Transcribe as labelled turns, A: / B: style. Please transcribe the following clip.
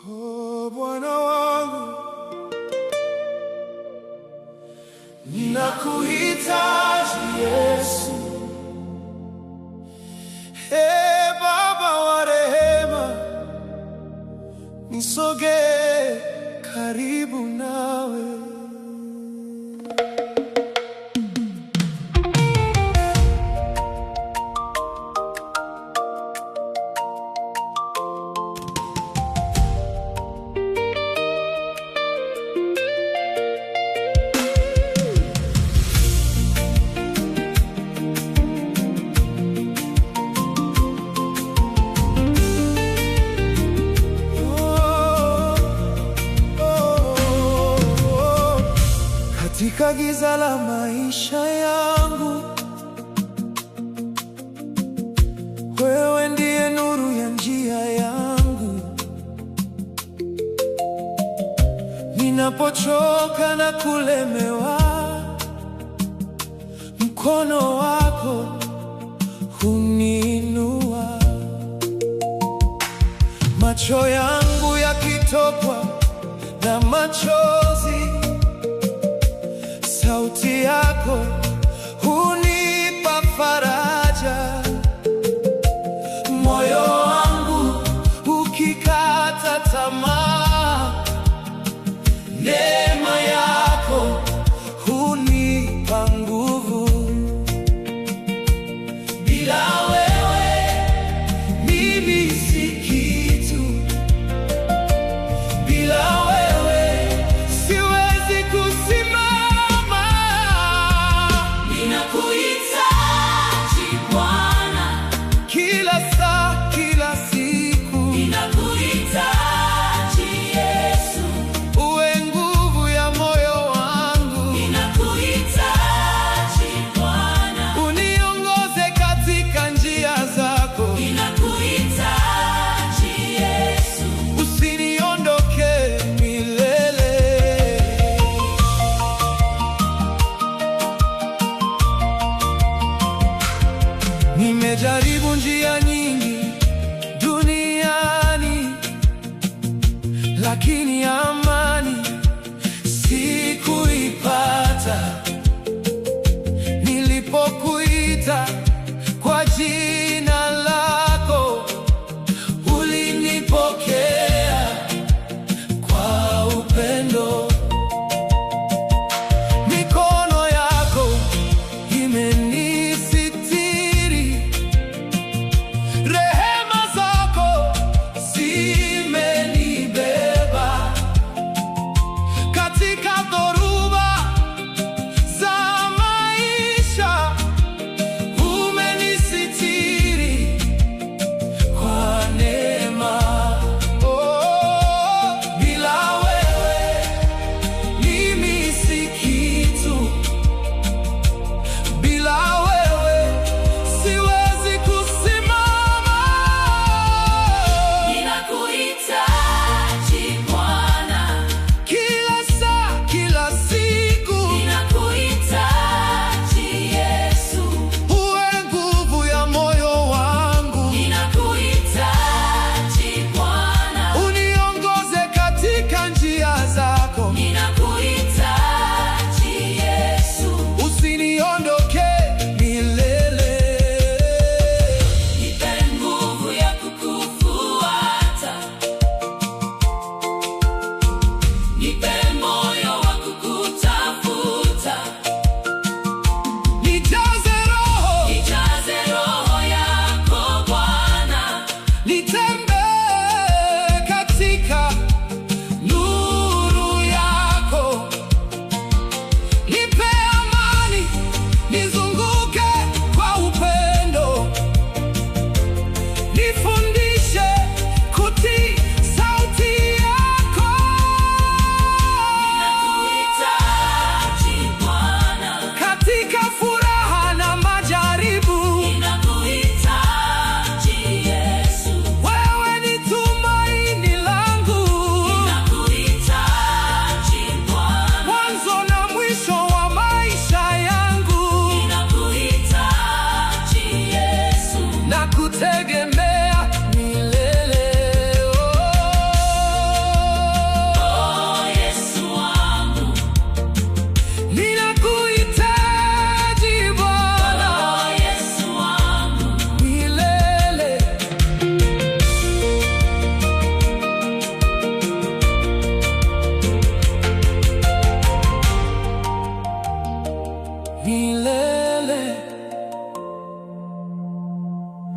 A: Oh, Bwana wangu, ninakuhitaji Yesu. Ee Baba wa rehema, nisogee karibu nawe. Katika giza la maisha yangu, wewe ndiye nuru ya njia yangu. Ninapochoka na kulemewa, mkono wako huniinua. Macho yangu yakitokwa na machozi, sauti yako hunipa faraja. Moyo wangu ukikata tamaa, neema yako hunipa nguvu. Bila wewe mimi si kitu, bila wewe siwezi kusimama. Kila saa, kila siku ninakuhitaji Yesu, uwe nguvu ya moyo wangu. Ninakuhitaji Bwana, uniongoze katika njia zako. Ninakuhitaji Yesu, usiniondoke milele. Nimejaribu njia nyingi duniani, lakini amani sikuipata. Nilipokuita kwa jina lako, ulinipokea kwa upendo. Mikono yako imenisitiri, rehema zako zimenibeba. Katika dhoruba za maisha, umenisitiri kwa neema. Oh, bila wewe mimi si kitu, bila wewe siwezi kusimama.
B: Ninakuhitaji Bwana,
A: Kila saa, kila siku
B: ninakuhitaji Yesu,
A: uwe nguvu ya moyo wangu.
B: ninakuhitaji Bwana,
A: Uniongoze katika njia zako.
B: ninakuhitaji Yesu,
A: Usiniondoke milele.
B: nipe nguvu ya kukufuata, nipe moyo wa kukutafuta,
A: Nijaze Roho,
B: nijaze Roho yako Bwana,
A: nitembee